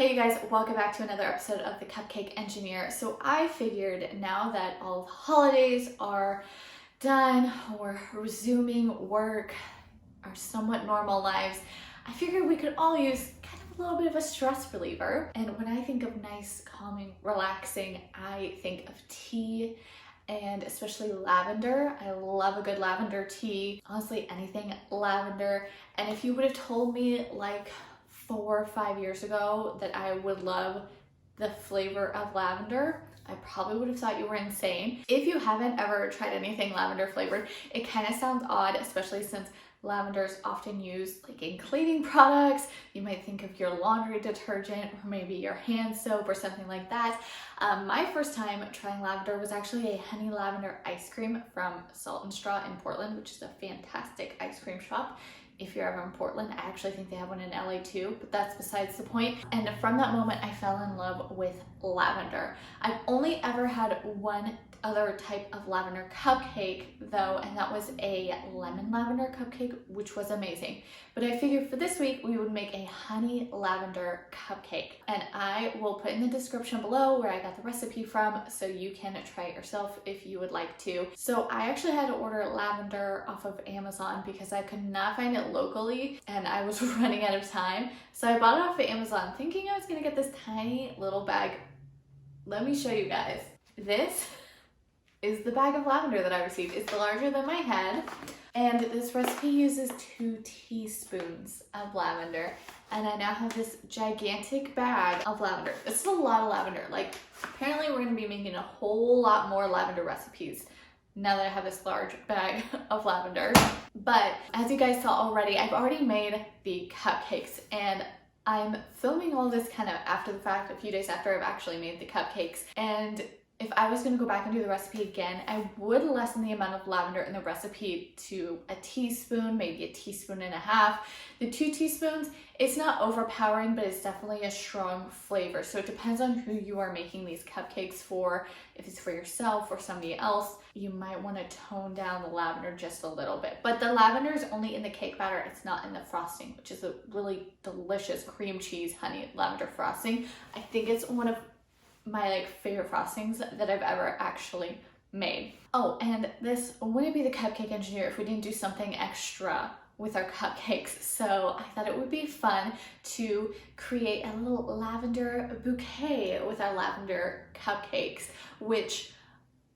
Hey you guys, welcome back to another episode of the Cupcake Engineer. So I figured now that all the holidays are done, we're resuming work, our somewhat normal lives, I figured we could all use kind of a little bit of a stress reliever. And when I think of nice, calming, relaxing, I think of tea and especially lavender. I love a good lavender tea. Honestly, anything lavender. And if you would have told me like 4 or 5 years ago that I would love the flavor of lavender, I probably would have thought you were insane. If you haven't ever tried anything lavender flavored, it kind of sounds odd, especially since lavender is often used like in cleaning products. You might think of your laundry detergent or maybe your hand soap or something like that. My first time trying lavender was actually a honey lavender ice cream from Salt and Straw in Portland, which is a fantastic ice cream shop. If you're ever in Portland, I actually think they have one in LA too, but that's besides the point. And from that moment, I fell in love with lavender. I've only ever had one other type of lavender cupcake though, and that was a lemon lavender cupcake, which was amazing. But I figured for this week, we would make a honey lavender cupcake. And I will put in the description below where I got the recipe from, so you can try it yourself if you would like to. So I actually had to order lavender off of Amazon because I could not find it locally and I was running out of time. So I bought it off of Amazon thinking I was gonna get this tiny little bag. Let me show you guys. This is the bag of lavender that I received. It's larger than my head. And this recipe uses 2 teaspoons of lavender. And I now have this gigantic bag of lavender. This is a lot of lavender. Like, apparently we're gonna be making a whole lot more lavender recipes now that I have this large bag of lavender. But as you guys saw already, I've already made the cupcakes, and I'm filming all this kind of after the fact, a few days after I've actually made the cupcakes. And if I was going to go back and do the recipe again, I would lessen the amount of lavender in the recipe to a teaspoon, maybe a teaspoon and a half. The 2 teaspoons, it's not overpowering, but it's definitely a strong flavor. So it depends on who you are making these cupcakes for. If it's for yourself or somebody else, you might want to tone down the lavender just a little bit. But the lavender is only in the cake batter. It's not in the frosting, which is a really delicious cream cheese honey lavender frosting. I think it's one of my favorite frostings that I've ever actually made. Oh, and this wouldn't be the Cupcake Engineer if we didn't do something extra with our cupcakes. So I thought it would be fun to create a little lavender bouquet with our lavender cupcakes, which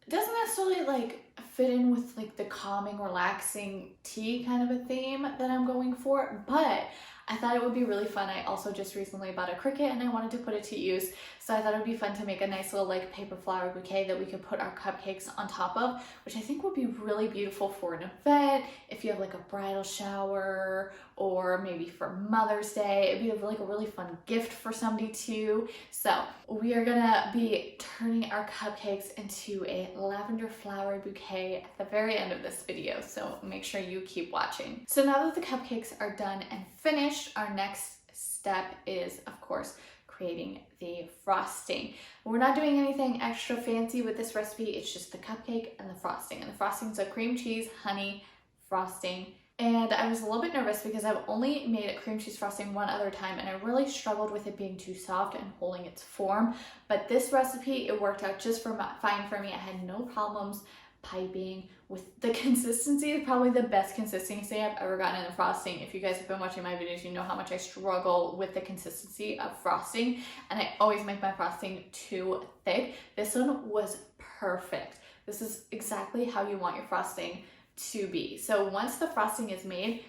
doesn't necessarily fit in with the calming, relaxing tea kind of a theme that I'm going for, but I thought it would be really fun. I also just recently bought a Cricut and I wanted to put it to use. So I thought it would be fun to make a nice little paper flower bouquet that we could put our cupcakes on top of, which I think would be really beautiful for an event. If you have a bridal shower or maybe for Mother's Day, it'd be a really fun gift for somebody too. So we are gonna be turning our cupcakes into a lavender flower bouquet at the very end of this video. So make sure you keep watching. So now that the cupcakes are done and finished, our next step is, of course, creating the frosting. We're not doing anything extra fancy with this recipe. It's just the cupcake and the frosting. And the frosting's a cream cheese, honey frosting. And I was a little bit nervous because I've only made a cream cheese frosting one other time and I really struggled with it being too soft and holding its form. But this recipe, it worked out just fine for me. I had no problems piping with the consistency. Probably the best consistency I've ever gotten in the frosting. If you guys have been watching my videos, you know how much I struggle with the consistency of frosting, and I always make my frosting too thick. This one was perfect. This is exactly how you want your frosting to be. So once the frosting is made,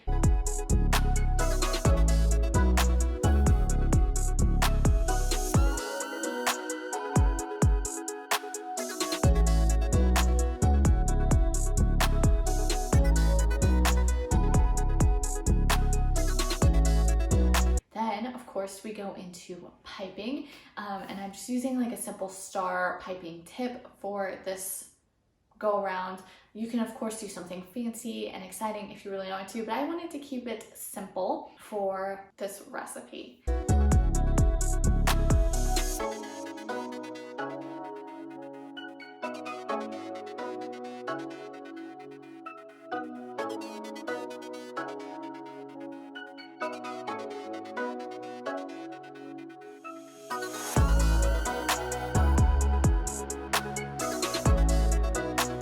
we go into piping, and I'm just using a simple star piping tip for this go around. You can of course do something fancy and exciting if you really want to, but I wanted to keep it simple for this recipe.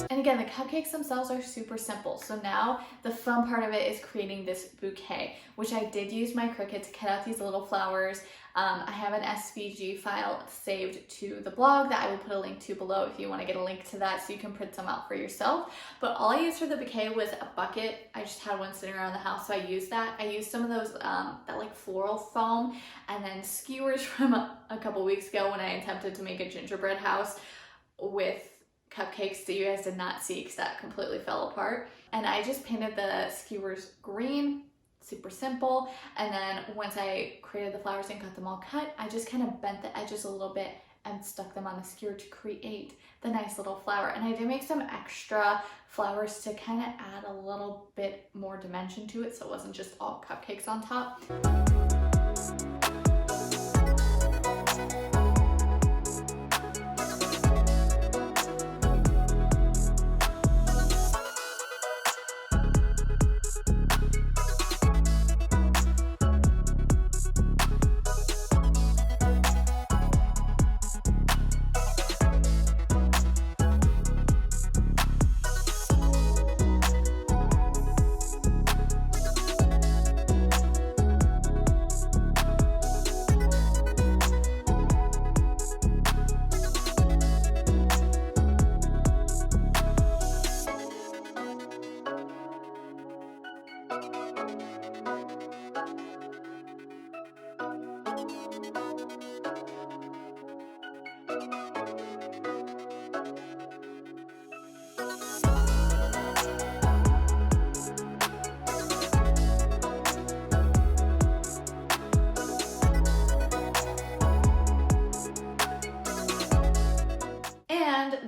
And again, the cupcakes themselves are super simple. So now the fun part of it is creating this bouquet, which I did use my Cricut to cut out these little flowers. I have an SVG file saved to the blog that I will put a link to below if you want to get a link to that so you can print some out for yourself. But all I used for the bouquet was a bucket. I just had one sitting around the house, so I used that. I used some of those, that like floral foam, and then skewers from a couple weeks ago when I attempted to make a gingerbread house with cupcakes that you guys did not see because that completely fell apart. And I just painted the skewers green, super simple. And then once I created the flowers and got them all cut, I just kind of bent the edges a little bit and stuck them on the skewer to create the nice little flower. And I did make some extra flowers to kind of add a little bit more dimension to it so it wasn't just all cupcakes on top.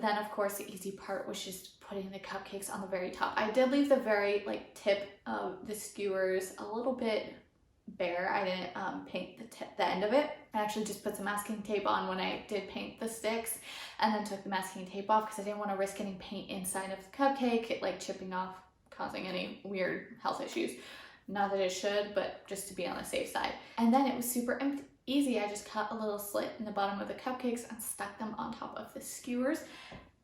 Then of course the easy part was just putting the cupcakes on the very top. I did leave the very tip of the skewers a little bit bare. I didn't paint the end of it. I actually just put some masking tape on when I did paint the sticks and then took the masking tape off because I didn't want to risk getting paint inside of the cupcake, like chipping off, causing any weird health issues. Not that it should, but just to be on the safe side. And then it was super easy. I just cut a little slit in the bottom of the cupcakes and stuck them on top of the skewers.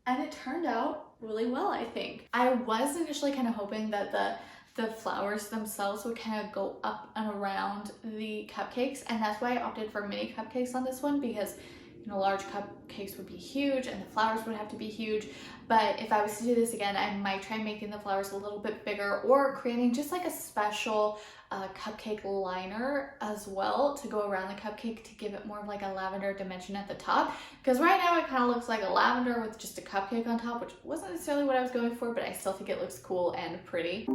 And it turned out really well, I think. I was initially kind of hoping that the flowers themselves would kind of go up and around the cupcakes, and that's why I opted for mini cupcakes on this one, because large cupcakes would be huge and the flowers would have to be huge. But if I was to do this again, I might try making the flowers a little bit bigger or creating just like a special cupcake liner as well to go around the cupcake to give it more of like a lavender dimension at the top. Because right now it kind of looks like a lavender with just a cupcake on top, which wasn't necessarily what I was going for, but I still think it looks cool and pretty.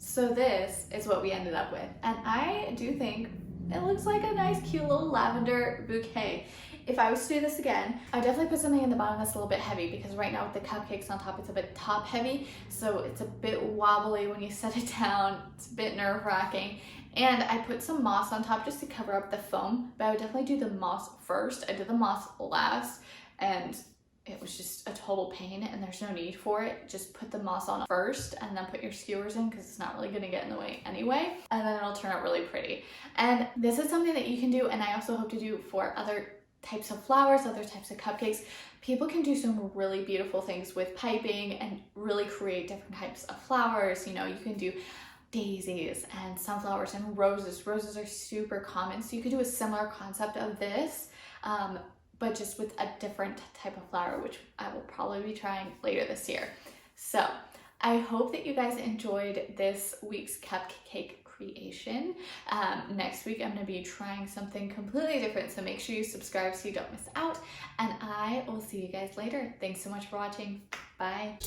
So this is what we ended up with, and I do think it looks like a nice cute little lavender bouquet. If I was to do this again, I would definitely put something in the bottom that's a little bit heavy, because right now with the cupcakes on top, it's a bit top heavy, so it's a bit wobbly when you set it down. It's a bit nerve-wracking. And I put some moss on top just to cover up the foam, but I would definitely do the moss first. I did the moss last, and it was just a total pain, and there's no need for it. Just put the moss on first and then put your skewers in, because it's not really going to get in the way anyway, and then it'll turn out really pretty. And this is something that you can do, and I also hope to do for other types of flowers, other types of cupcakes. People can do some really beautiful things with piping and really create different types of flowers. You can do daisies and sunflowers and roses. Roses are super common, so you could do a similar concept of this, but just with a different type of flower, which I will probably be trying later this year. So I hope that you guys enjoyed this week's cupcake creation. Next week I'm going to be trying something completely different, so make sure you subscribe so you don't miss out, and I will see you guys later. Thanks so much for watching. Bye.